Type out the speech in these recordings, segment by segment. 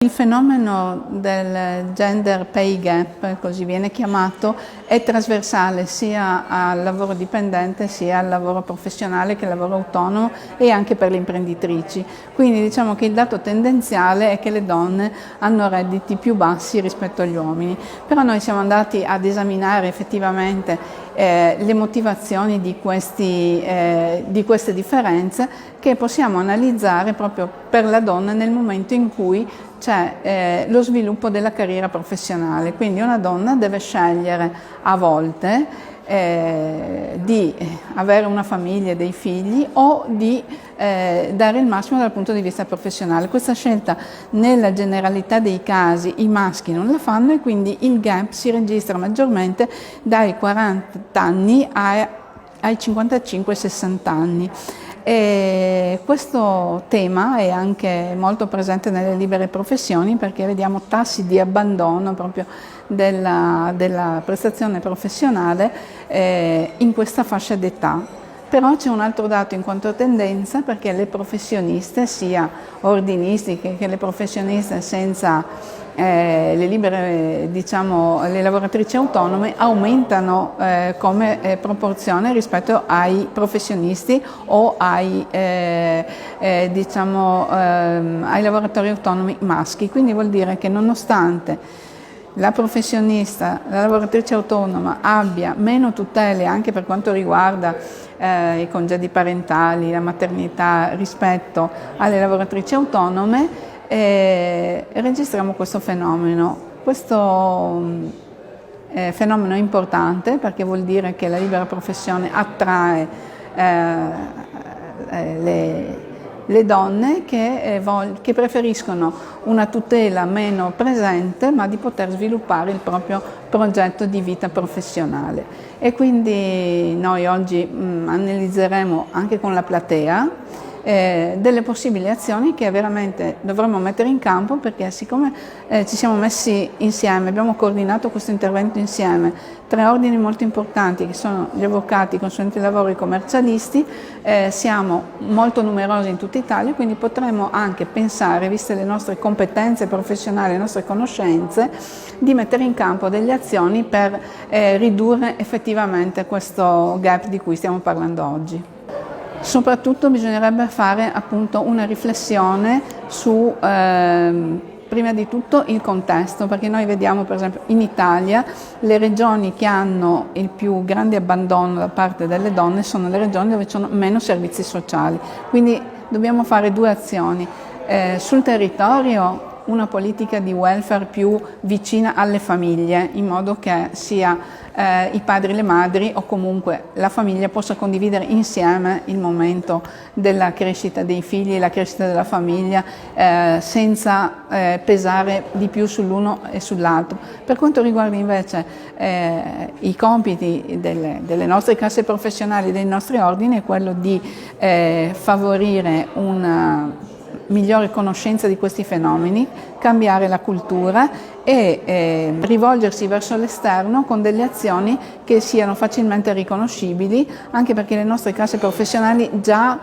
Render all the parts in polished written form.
Il fenomeno del gender pay gap, così viene chiamato, è trasversale sia al lavoro dipendente sia al lavoro professionale che al lavoro autonomo e anche per le imprenditrici. Quindi diciamo che il dato tendenziale è che le donne hanno redditi più bassi rispetto agli uomini. Però noi siamo andati ad esaminare effettivamente le motivazioni di queste differenze che possiamo analizzare proprio per la donna nel momento in cui c'è lo sviluppo della carriera professionale. Quindi una donna deve scegliere a volte di avere una famiglia e dei figli o di dare il massimo dal punto di vista professionale. Questa scelta nella generalità dei casi i maschi non la fanno e quindi il gap si registra maggiormente dai 40 anni ai 55-60 anni. E questo tema è anche molto presente nelle libere professioni perché vediamo tassi di abbandono proprio della prestazione professionale in questa fascia d'età. Però c'è un altro dato in quanto a tendenza perché le professioniste, sia ordinistiche che le professioniste senza le libere, diciamo, le lavoratrici autonome aumentano come proporzione rispetto ai professionisti o ai lavoratori autonomi maschi. Quindi vuol dire che nonostante la professionista, la lavoratrice autonoma abbia meno tutele anche per quanto riguarda i congedi parentali, la maternità rispetto alle lavoratrici autonome, registriamo questo fenomeno. Questo fenomeno è importante perché vuol dire che la libera professione attrae le donne che preferiscono una tutela meno presente ma di poter sviluppare il proprio progetto di vita professionale. E quindi noi oggi analizzeremo anche con la platea delle possibili azioni che veramente dovremmo mettere in campo perché siccome ci siamo messi insieme, abbiamo coordinato questo intervento insieme, 3 ordini molto importanti che sono gli avvocati, i consulenti di lavoro e i commercialisti, siamo molto numerosi in tutta Italia, quindi potremmo anche pensare, viste le nostre competenze professionali, le nostre conoscenze, di mettere in campo delle azioni per ridurre effettivamente questo gap di cui stiamo parlando oggi. Soprattutto bisognerebbe fare appunto una riflessione su prima di tutto il contesto, perché noi vediamo per esempio in Italia le regioni che hanno il più grande abbandono da parte delle donne sono le regioni dove ci sono meno servizi sociali, quindi dobbiamo fare 2 azioni. Sul territorio una politica di welfare più vicina alle famiglie, in modo che sia i padri e le madri o comunque la famiglia possa condividere insieme il momento della crescita dei figli e la crescita della famiglia senza pesare di più sull'uno e sull'altro. Per quanto riguarda invece i compiti delle nostre casse professionali, dei nostri ordini, è quello di favorire una migliore conoscenza di questi fenomeni, cambiare la cultura e rivolgersi verso l'esterno con delle azioni che siano facilmente riconoscibili, anche perché le nostre casse professionali già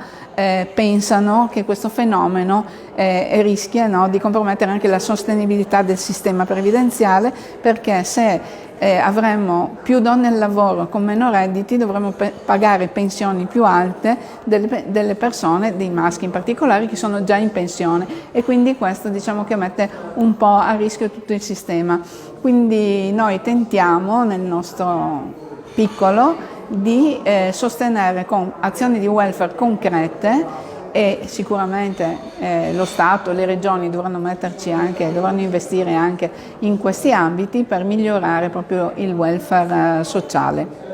pensano che questo fenomeno rischia di compromettere anche la sostenibilità del sistema previdenziale, perché se avremmo più donne al lavoro con meno redditi dovremmo pagare pensioni più alte delle persone, dei maschi in particolare, che sono già in pensione, e quindi questo diciamo che mette un po' a rischio tutto il sistema. Quindi noi tentiamo nel nostro piccolo di sostenere con azioni di welfare concrete, e sicuramente lo Stato, le regioni dovranno investire anche in questi ambiti per migliorare proprio il welfare sociale.